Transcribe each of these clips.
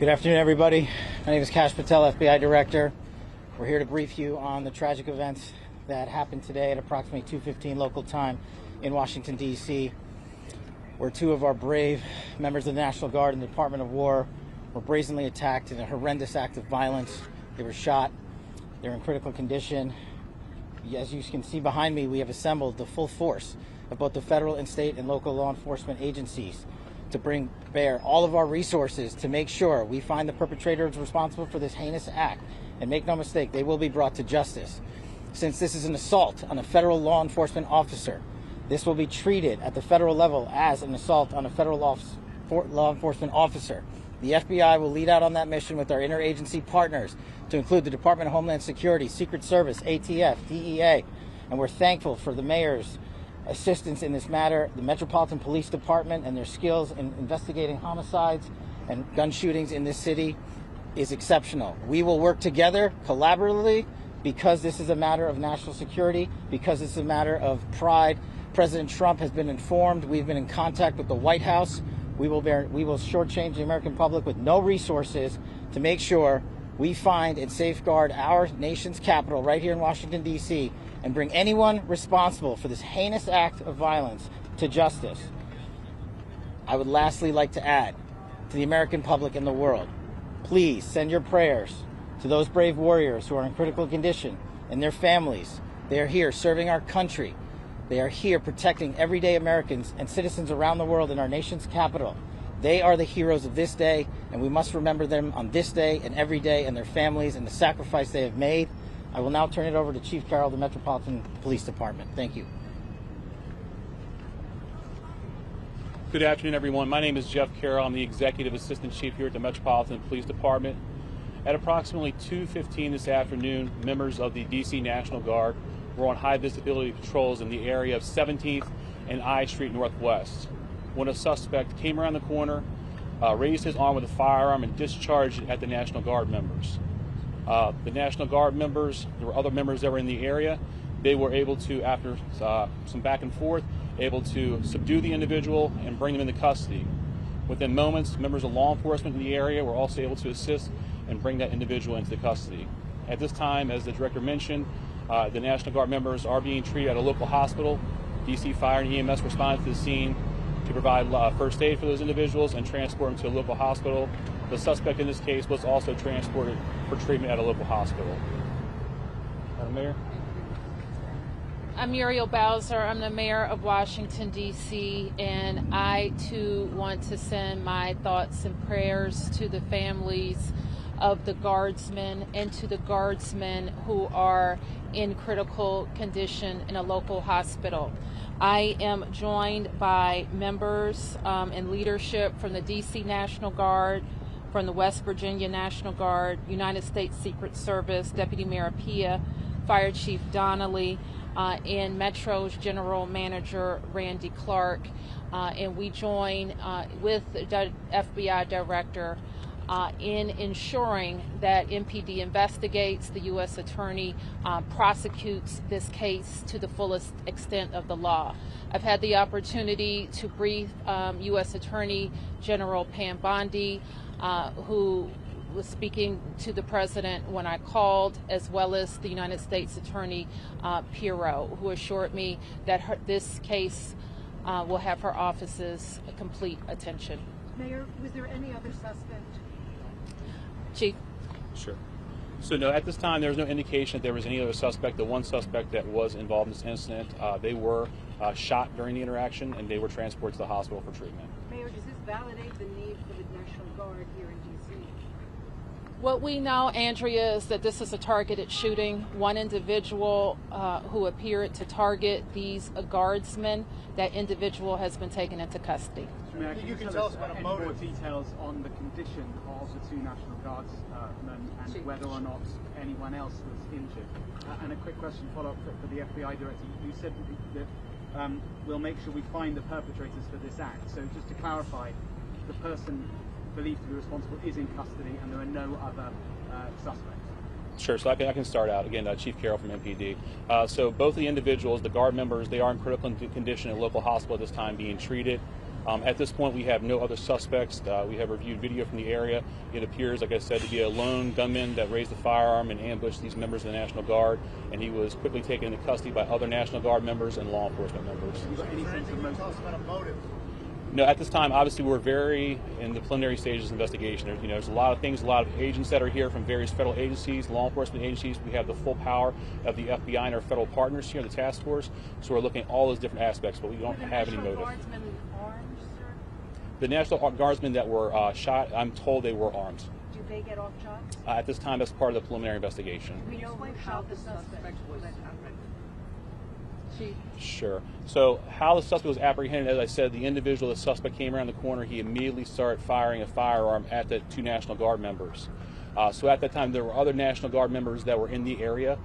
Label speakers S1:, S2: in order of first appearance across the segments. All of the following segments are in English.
S1: Good afternoon, everybody. My name is Kash Patel, FBI Director. We're here to brief you on the tragic events that happened today at approximately 2:15 local time in Washington, D.C., where two of our brave members of the National Guard and the Department of War were brazenly attacked in a horrendous act of violence. They were shot. They're in critical condition. As you can see behind me, we have assembled the full force of both the federal and state and local law enforcement agencies to bring bear all of our resources to make sure we find the perpetrators responsible for this heinous act. And make no mistake, they will be brought to justice. Since this is an assault on a federal law enforcement officer, this will be treated at the federal level as an assault on a federal law enforcement officer. The FBI will lead out on that mission with our interagency partners, to include the Department of Homeland Security, Secret Service, ATF, DEA, and we're thankful for the mayor's assistance in this matter, the Metropolitan Police Department and their skills in investigating homicides and gun shootings in this city is exceptional. We will work together collaboratively because this is a matter of national security, because it's a matter of pride. President Trump has been informed. We've been in contact with the White House. We will shortchange the American public with no resources to make sure we find and safeguard our nation's capital right here in Washington, D.C., and bring anyone responsible for this heinous act of violence to justice. I would lastly like to add to the American public and the world, please send your prayers to those brave warriors who are in critical condition and their families. They are here serving our country. They are here protecting everyday Americans and citizens around the world in our nation's capital. They are the heroes of this day, and we must remember them on this day and every day, and their families and the sacrifice they have made. I will now turn it over to Chief Carroll of the Metropolitan Police Department. Thank you.
S2: Good afternoon, everyone. My name is Jeff Carroll. I'm the Executive Assistant Chief here at the Metropolitan Police Department. At approximately 2:15 this afternoon, members of the D.C. National Guard were on high visibility patrols in the area of 17th and I Street Northwest when a suspect came around the corner, raised his arm with a firearm, and discharged it at the National Guard members. The National Guard members, there were other members that were in the area. They were able to, after some back and forth, able to subdue the individual and bring him into custody. Within moments, members of law enforcement in the area were also able to assist and bring that individual into custody. At this time, as the director mentioned, the National Guard members are being treated at a local hospital. DC Fire and EMS responded to the scene to provide first aid for those individuals and transport them to a local hospital. The suspect in this case was also transported for treatment at a local hospital. Madam Mayor?
S3: I'm Muriel Bowser. I'm the mayor of Washington, D.C., and I, too, want to send my thoughts and prayers to the families of the guardsmen and to the guardsmen who are in critical condition in a local hospital. I am joined by members and leadership from the D.C. National Guard, from the West Virginia National Guard, United States Secret Service, Deputy Mayor Pia, Fire Chief Donnelly, and Metro's General Manager Randy Clark, and we join with the FBI Director in ensuring that MPD investigates, the U.S. Attorney prosecutes this case to the fullest extent of the law. I've had the opportunity to brief U.S. Attorney General Pam Bondi, who was speaking to the president when I called, as well as the United States Attorney Pirro, who assured me that this case will have her office's complete attention.
S4: Mayor, was there any other suspect?
S3: Chief?
S2: Sure. So no, at this time there's no indication that there was any other suspect. The one suspect that was involved in this incident, they were shot during the interaction and they were transported to the hospital for treatment.
S4: Mayor, does this validate the need for the National Guard here in D.C.?
S3: What we know, Andrea, is that this is a targeted shooting. One individual who appeared to target these guardsmen, that individual has been taken into custody.
S5: Mayor, can you tell us about more details on the condition of the two National Guardsmen and whether or not anyone else was injured? And a quick question follow-up for the FBI Director. You said that we'll make sure we find the perpetrators for this act. So just to clarify, the person believed to be responsible is in custody and there are no other suspects?
S2: Sure, so I can start out. Again, Chief Carroll from MPD. So both the individuals, the guard members, they are in critical condition at a local hospital at this time being treated. At this point, we have no other suspects. We have reviewed video from the area. It appears, like I said, to be a lone gunman that raised a firearm and ambushed these members of the National Guard, and he was quickly taken into custody by other National Guard members and law enforcement members.
S5: You got any sense of motive?
S2: No, at this time, obviously, we're very in the preliminary stages of investigation. There's a lot of things, a lot of agents that are here from various federal agencies, law enforcement agencies. We have the full power of the FBI and our federal partners here, the task force. So we're looking at all those different aspects, but we don't have any motive.
S4: Guardsmen armed, sir?
S2: The National Guardsmen that were shot, I'm told they were armed.
S4: Do they get off shots?
S2: At this time, that's part of the preliminary investigation.
S4: We know who shot the suspect was.
S2: Sure. So how the suspect was apprehended, as I said, the individual, the suspect came around the corner. He immediately started firing a firearm at the two National Guard members. So at that time, there were other National Guard members that were in the area.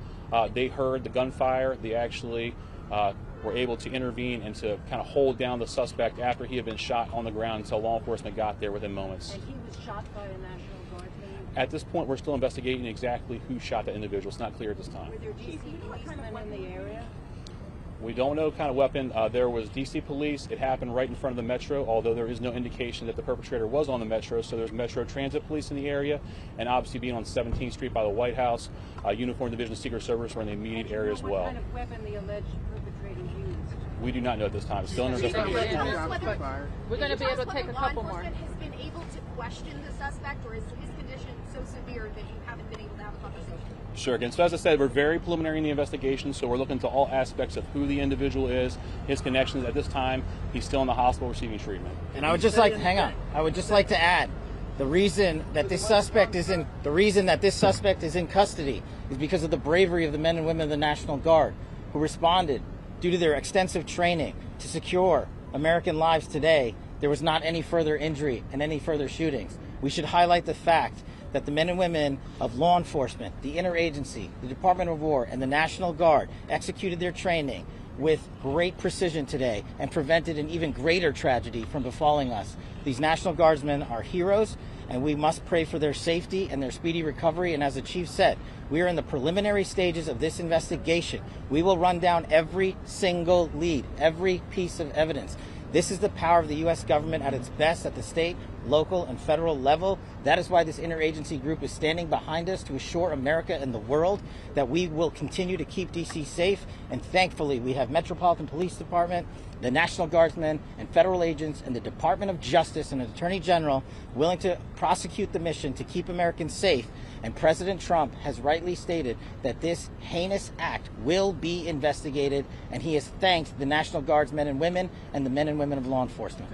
S2: They heard the gunfire. They actually were able to intervene and to kind of hold down the suspect after he had been shot on the ground until law enforcement got there within moments.
S4: And he was shot by a National Guardsman?
S2: At this point, we're still investigating exactly who shot that individual. It's not clear at this time.
S4: Were there DC policemen in the area?
S2: We don't know what kind of weapon. There was DC police. It happened right in front of the Metro, although there is no indication that the perpetrator was on the Metro. So there's Metro Transit Police in the area, and obviously being on 17th Street by the White House, Uniformed Division of Secret Service were in the immediate area as well.
S4: What kind of weapon the alleged perpetrator used?
S2: We do not know at this time. It's still under investigation.
S3: We're going to be able to take a couple more.
S6: Has been able to question the suspect, or is his condition so severe that you haven't been able to have a conversation?
S2: Sure. Again, so as I said, we're very preliminary in the investigation, so we're looking into all aspects of who the individual is, his connections. At this time, he's still in the hospital receiving treatment.
S1: And I would just like to add, the reason that this suspect is in custody is because of the bravery of the men and women of the National Guard who responded due to their extensive training to secure American lives today. There was not any further injury and any further shootings. We should highlight the fact that the men and women of law enforcement, the interagency, the Department of War, and the National Guard executed their training with great precision today and prevented an even greater tragedy from befalling us. These National Guardsmen are heroes, and we must pray for their safety and their speedy recovery. And as the Chief said, we are in the preliminary stages of this investigation. We will run down every single lead, every piece of evidence. This is the power of the U.S. government at its best at the state, local, and federal level. That is why this interagency group is standing behind us to assure America and the world that we will continue to keep D.C. safe. And thankfully, we have Metropolitan Police Department, the National Guardsmen, and federal agents, and the Department of Justice and the Attorney General willing to prosecute the mission to keep Americans safe. And President Trump has rightly stated that this heinous act will be investigated, and he has thanked the National Guardsmen and women and the men and women of law enforcement.